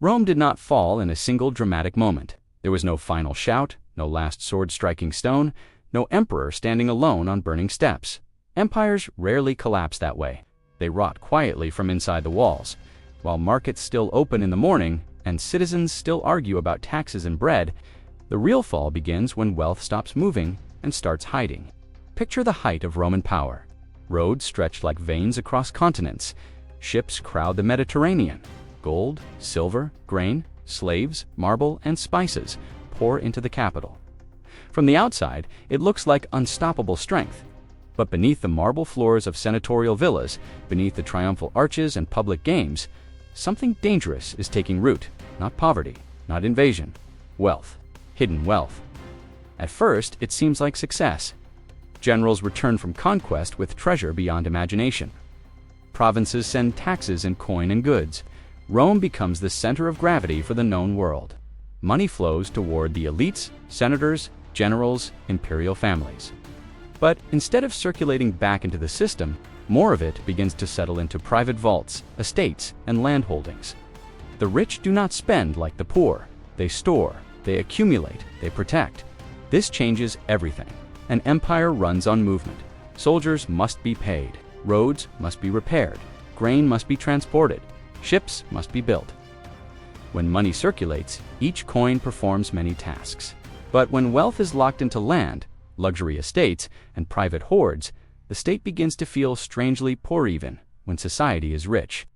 Rome did not fall in a single dramatic moment. There was no final shout, no last sword-striking stone, no emperor standing alone on burning steps. Empires rarely collapse that way. They rot quietly from inside the walls. While markets still open in the morning and citizens still argue about taxes and bread, the real fall begins when wealth stops moving and starts hiding. Picture the height of Roman power. Roads stretch like veins across continents. Ships crowd the Mediterranean. Gold, silver, grain, slaves, marble, and spices pour into the capital. From the outside, it looks like unstoppable strength. But beneath the marble floors of senatorial villas, beneath the triumphal arches and public games, something dangerous is taking root. Not poverty, not invasion. Wealth. Hidden wealth. At first, it seems like success. Generals return from conquest with treasure beyond imagination. Provinces send taxes in coin and goods. Rome becomes the center of gravity for the known world. Money flows toward the elites, senators, generals, imperial families. But instead of circulating back into the system, more of it begins to settle into private vaults, estates, and land holdings. The rich do not spend like the poor. They store, they accumulate, they protect. This changes everything. An empire runs on movement. Soldiers must be paid. Roads must be repaired. Grain must be transported. Ships must be built. When money circulates, each coin performs many tasks. But when wealth is locked into land, luxury estates, and private hoards, the state begins to feel strangely poor even when society is rich.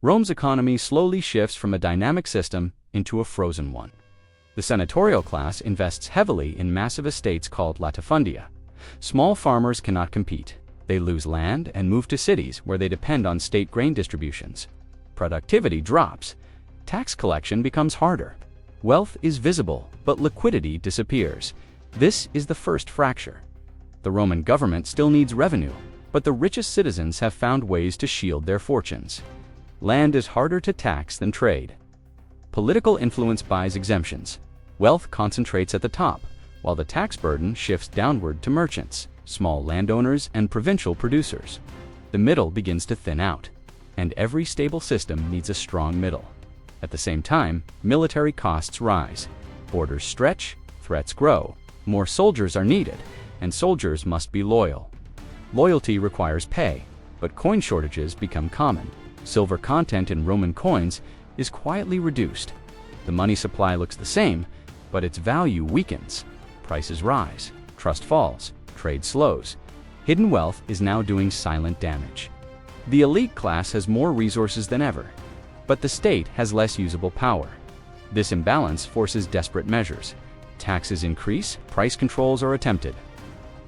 Rome's economy slowly shifts from a dynamic system into a frozen one. The senatorial class invests heavily in massive estates called latifundia. Small farmers cannot compete. They lose land and move to cities where they depend on state grain distributions. Productivity drops. Tax collection becomes harder. Wealth is visible, but liquidity disappears. This is the first fracture. The Roman government still needs revenue, but the richest citizens have found ways to shield their fortunes. Land is harder to tax than trade. Political influence buys exemptions. Wealth concentrates at the top, while the tax burden shifts downward to merchants, small landowners, and provincial producers. The middle begins to thin out, and every stable system needs a strong middle. At the same time, military costs rise. Borders stretch, threats grow. More soldiers are needed, and soldiers must be loyal. Loyalty requires pay, but coin shortages become common. Silver content in Roman coins is quietly reduced. The money supply looks the same, but its value weakens. Prices rise, trust falls, trade slows. Hidden wealth is now doing silent damage. The elite class has more resources than ever, but the state has less usable power. This imbalance forces desperate measures. Taxes increase, price controls are attempted.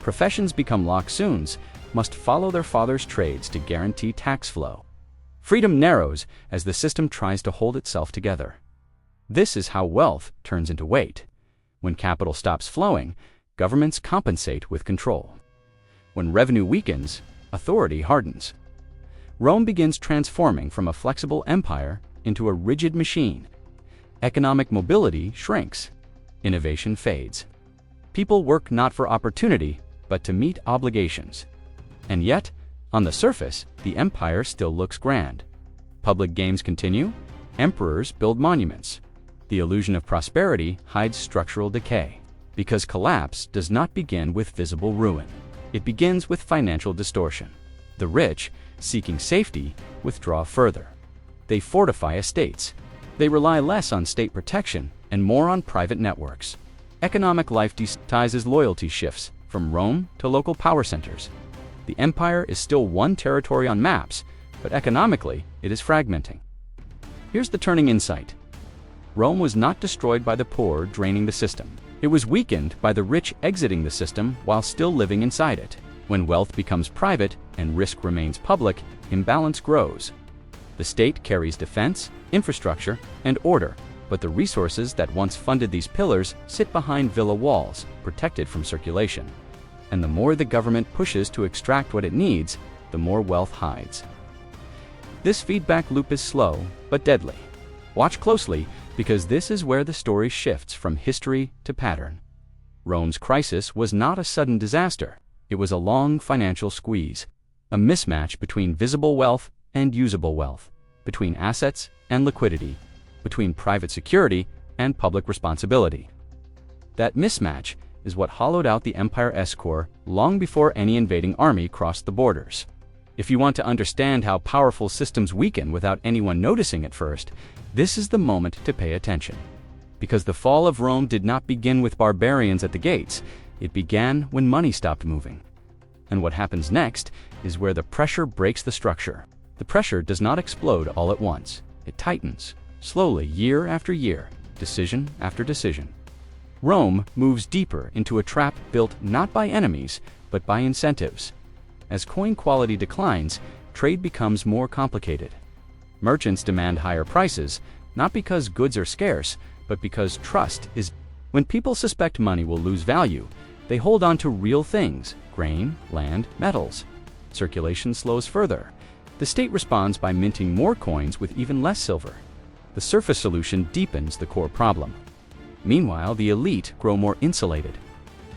Professions become loxoons, must follow their father's trades to guarantee tax flow. Freedom narrows as the system tries to hold itself together. This is how wealth turns into weight. When capital stops flowing, governments compensate with control. When revenue weakens, authority hardens. Rome begins transforming from a flexible empire into a rigid machine. Economic mobility shrinks. Innovation fades. People work not for opportunity, but to meet obligations. And yet, on the surface, the empire still looks grand. Public games continue. Emperors build monuments. The illusion of prosperity hides structural decay, because collapse does not begin with visible ruin. It begins with financial distortion. The rich, seeking safety, withdraw further. They fortify estates. They rely less on state protection and more on private networks. Economic life ties as loyalty shifts from Rome to local power centers. The empire is still one territory on maps, but economically, it is fragmenting. Here's the turning insight. Rome was not destroyed by the poor draining the system. It was weakened by the rich exiting the system while still living inside it. When wealth becomes private and risk remains public, imbalance grows. The state carries defense, infrastructure, and order, but the resources that once funded these pillars sit behind villa walls, protected from circulation. And the more the government pushes to extract what it needs, the more wealth hides. This feedback loop is slow, but deadly. Watch closely, because this is where the story shifts from history to pattern. Rome's crisis was not a sudden disaster. It was a long financial squeeze, a mismatch between visible wealth and usable wealth, between assets and liquidity. between private security and public responsibility. That mismatch is what hollowed out the Empire's core long before any invading army crossed the borders. If you want to understand how powerful systems weaken without anyone noticing at first, this is the moment to pay attention. Because the fall of Rome did not begin with barbarians at the gates, it began when money stopped moving. And what happens next is where the pressure breaks the structure. The pressure does not explode all at once. It tightens, slowly, year after year, decision after decision. Rome moves deeper into a trap built not by enemies, but by incentives. As coin quality declines, trade becomes more complicated. Merchants demand higher prices, not because goods are scarce, but because trust is. When people suspect money will lose value, they hold on to real things: grain, land, metals. Circulation slows further. The state responds by minting more coins with even less silver. The surface solution deepens the core problem. Meanwhile, the elite grow more insulated.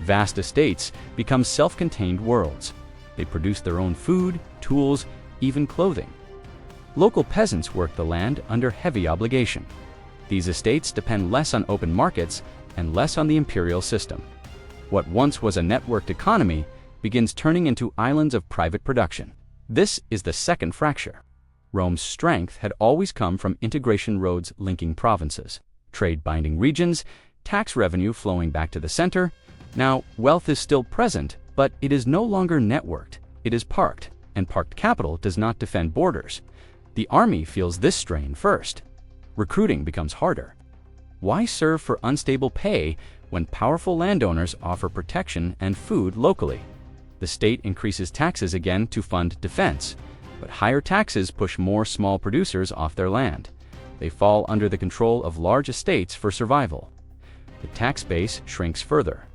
Vast estates become self-contained worlds. They produce their own food, tools, even clothing. Local peasants work the land under heavy obligation. These estates depend less on open markets and less on the imperial system. What once was a networked economy begins turning into islands of private production. This is the second fracture. Rome's strength had always come from integration roads linking provinces, trade binding regions, tax revenue flowing back to the center. Now, wealth is still present, but it is no longer networked. It is parked, and parked capital does not defend borders. The army feels this strain first. Recruiting becomes harder. Why serve for unstable pay when powerful landowners offer protection and food locally? The state increases taxes again to fund defense, but higher taxes push more small producers off their land. They fall under the control of large estates for survival. The tax base shrinks further.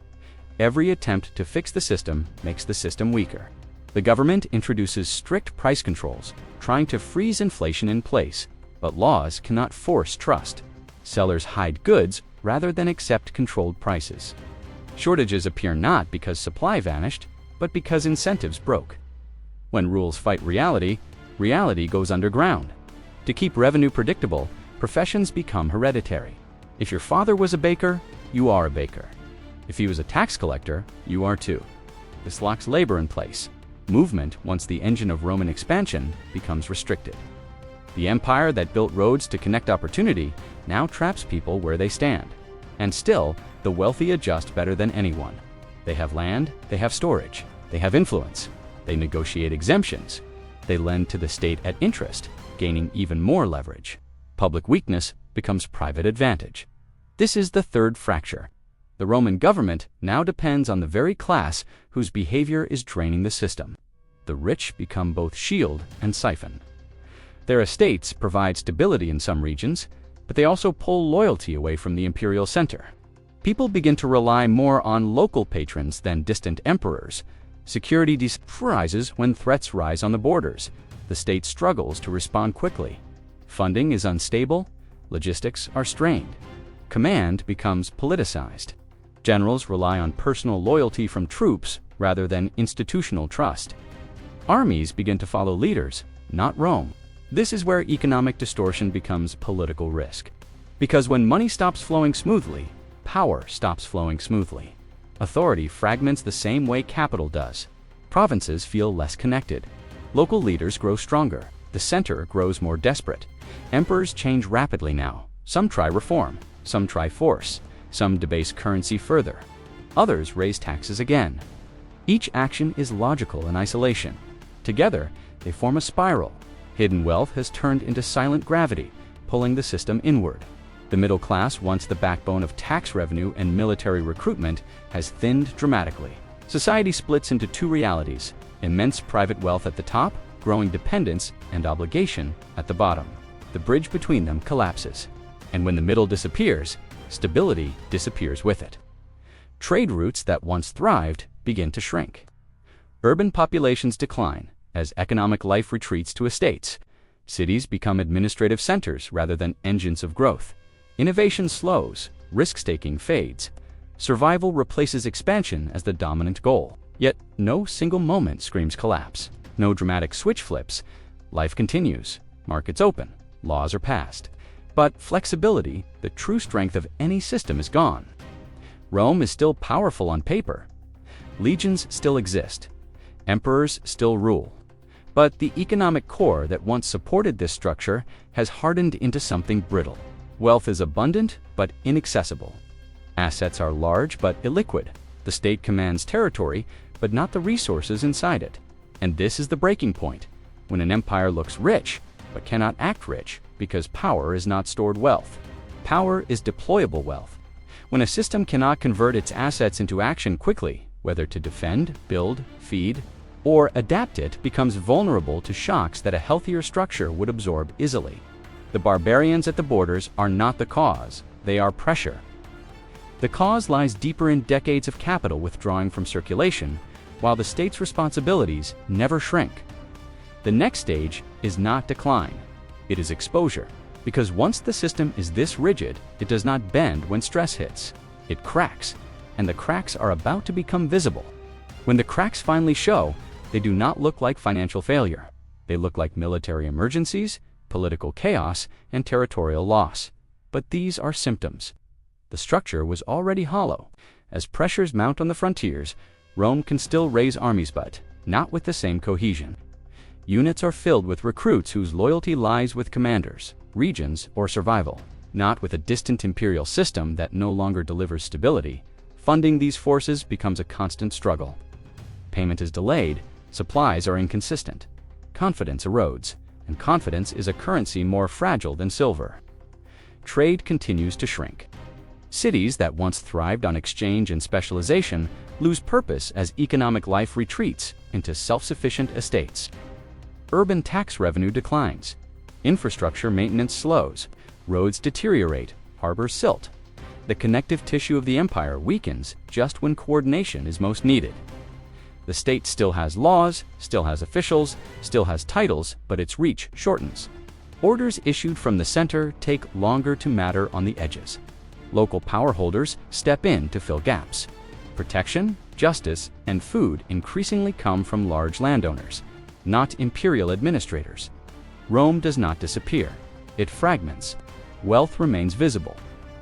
Every attempt to fix the system makes the system weaker. The government introduces strict price controls, trying to freeze inflation in place, but laws cannot force trust. Sellers hide goods rather than accept controlled prices. Shortages appear not because supply vanished, but because incentives broke. When rules fight reality, reality goes underground. To keep revenue predictable, professions become hereditary. If your father was a baker, you are a baker. If he was a tax collector, you are too. This locks labor in place. Movement, once the engine of Roman expansion, becomes restricted. The empire that built roads to connect opportunity now traps people where they stand. And still, the wealthy adjust better than anyone. They have land, they have storage, they have influence, they negotiate exemptions, they lend to the state at interest, gaining even more leverage. Public weakness becomes private advantage. This is the third fracture. The Roman government now depends on the very class whose behavior is draining the system. The rich become both shield and siphon. Their estates provide stability in some regions, but they also pull loyalty away from the imperial center. People begin to rely more on local patrons than distant emperors. Security rises when threats rise on the borders. The state struggles to respond quickly. Funding is unstable. Logistics are strained. Command becomes politicized. Generals rely on personal loyalty from troops rather than institutional trust. Armies begin to follow leaders, not Rome. This is where economic distortion becomes political risk. Because when money stops flowing smoothly, power stops flowing smoothly. Authority fragments the same way capital does. Provinces feel less connected. Local leaders grow stronger. The center grows more desperate. Emperors change rapidly now. Some try reform. Some try force. Some debase currency further. Others raise taxes again. Each action is logical in isolation. Together, they form a spiral. Hidden wealth has turned into silent gravity, pulling the system inward. The middle class, once the backbone of tax revenue and military recruitment, has thinned dramatically. Society splits into two realities: immense private wealth at the top, growing dependence and obligation at the bottom. The bridge between them collapses. And when the middle disappears, stability disappears with it. Trade routes that once thrived begin to shrink. Urban populations decline as economic life retreats to estates. Cities become administrative centers rather than engines of growth. Innovation slows, risk-taking fades. Survival replaces expansion as the dominant goal. Yet no single moment screams collapse. No dramatic switch flips. Life continues. Markets open. Laws are passed. But flexibility, the true strength of any system, is gone. Rome is still powerful on paper. Legions still exist. Emperors still rule. But the economic core that once supported this structure has hardened into something brittle. Wealth is abundant but inaccessible. Assets are large but illiquid. The state commands territory, but not the resources inside it. And this is the breaking point, when an empire looks rich, but cannot act rich, because power is not stored wealth. Power is deployable wealth. When a system cannot convert its assets into action quickly, whether to defend, build, feed, or adapt, it becomes vulnerable to shocks that a healthier structure would absorb easily. The barbarians at the borders are not the cause, they are pressure. The cause lies deeper in decades of capital withdrawing from circulation, while the state's responsibilities never shrink. The next stage is not decline, it is exposure. Because once the system is this rigid, it does not bend when stress hits. It cracks, and the cracks are about to become visible. When the cracks finally show, they do not look like financial failure. They look like military emergencies, political chaos, and territorial loss. But these are symptoms. The structure was already hollow. As pressures mount on the frontiers, Rome can still raise armies, but not with the same cohesion. Units are filled with recruits whose loyalty lies with commanders, regions, or survival, not with a distant imperial system that no longer delivers stability. Funding these forces becomes a constant struggle. Payment is delayed, supplies are inconsistent, confidence erodes, and confidence is a currency more fragile than silver. Trade continues to shrink. Cities that once thrived on exchange and specialization lose purpose as economic life retreats into self-sufficient estates. Urban tax revenue declines. Infrastructure maintenance slows. Roads deteriorate. Harbors silt. The connective tissue of the empire weakens just when coordination is most needed. The state still has laws, still has officials, still has titles, but its reach shortens. Orders issued from the center take longer to matter on the edges. Local power holders step in to fill gaps. Protection, justice, and food increasingly come from large landowners, not imperial administrators. Rome does not disappear. It fragments. Wealth remains visible.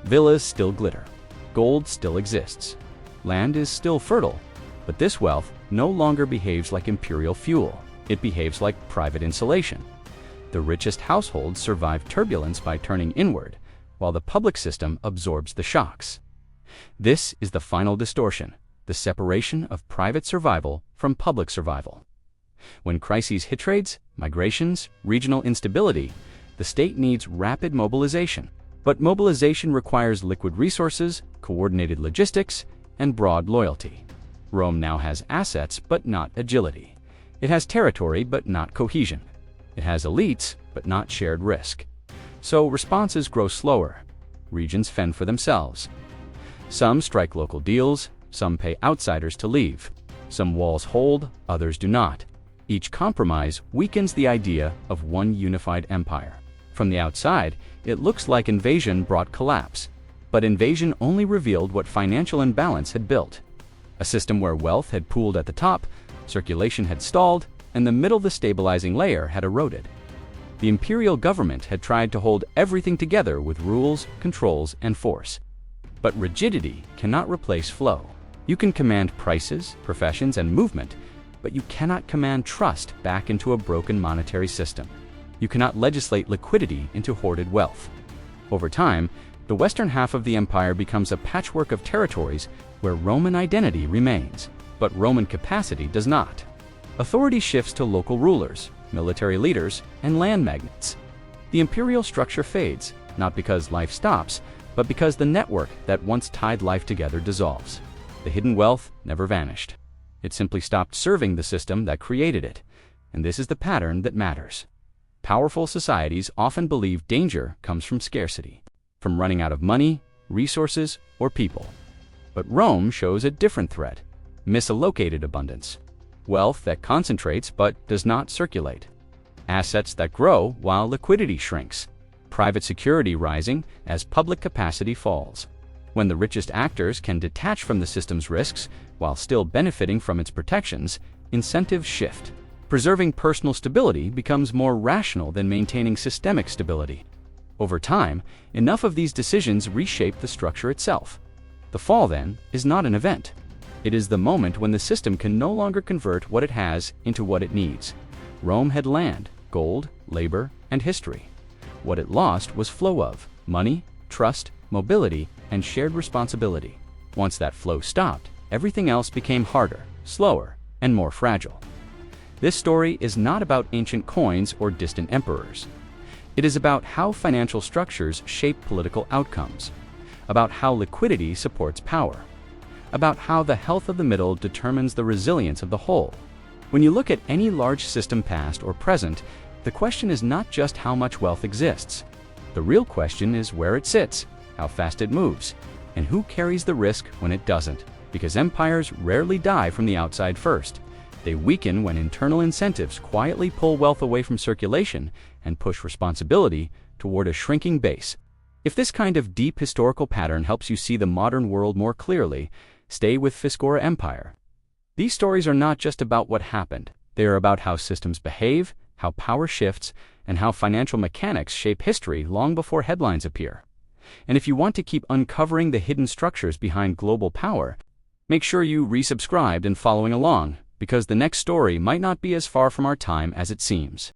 Villas still glitter. Gold still exists. Land is still fertile. But this wealth no longer behaves like imperial fuel. It behaves like private insulation. The richest households survive turbulence by turning inward, while the public system absorbs the shocks. This is the final distortion, the separation of private survival from public survival. When crises hit trades, migrations, regional instability, the state needs rapid mobilization. But mobilization requires liquid resources, coordinated logistics, and broad loyalty. Rome now has assets, but not agility. It has territory, but not cohesion. It has elites, but not shared risk. So responses grow slower. Regions fend for themselves. Some strike local deals, some pay outsiders to leave. Some walls hold, others do not. Each compromise weakens the idea of one unified empire. From the outside, it looks like invasion brought collapse. But invasion only revealed what financial imbalance had built. A system where wealth had pooled at the top, circulation had stalled, and the middle, the stabilizing layer, had eroded. The imperial government had tried to hold everything together with rules, controls, and force. But rigidity cannot replace flow. You can command prices, professions, and movement, but you cannot command trust back into a broken monetary system. You cannot legislate liquidity into hoarded wealth. Over time, the western half of the empire becomes a patchwork of territories where Roman identity remains, but Roman capacity does not. Authority shifts to local rulers, military leaders, and land magnates. The imperial structure fades, not because life stops, but because the network that once tied life together dissolves. The hidden wealth never vanished. It simply stopped serving the system that created it. And this is the pattern that matters. Powerful societies often believe danger comes from scarcity, from running out of money, resources, or people. But Rome shows a different threat: misallocated abundance. Wealth that concentrates but does not circulate. Assets that grow while liquidity shrinks. Private security rising as public capacity falls. When the richest actors can detach from the system's risks while still benefiting from its protections, incentives shift. Preserving personal stability becomes more rational than maintaining systemic stability. Over time, enough of these decisions reshaped the structure itself. The fall, then, is not an event. It is the moment when the system can no longer convert what it has into what it needs. Rome had land, gold, labor, and history. What it lost was flow of money, trust, mobility, and shared responsibility. Once that flow stopped, everything else became harder, slower, and more fragile. This story is not about ancient coins or distant emperors. It is about how financial structures shape political outcomes, about how liquidity supports power, about how the health of the middle determines the resilience of the whole. When you look at any large system, past or present, the question is not just how much wealth exists. The real question is where it sits, how fast it moves, and who carries the risk when it doesn't. Because empires rarely die from the outside first. They weaken when internal incentives quietly pull wealth away from circulation and push responsibility toward a shrinking base. If this kind of deep historical pattern helps you see the modern world more clearly, stay with Fiscora Empire. These stories are not just about what happened. They are about how systems behave, how power shifts, and how financial mechanics shape history long before headlines appear. And if you want to keep uncovering the hidden structures behind global power, make sure you resubscribed and following along, because the next story might not be as far from our time as it seems.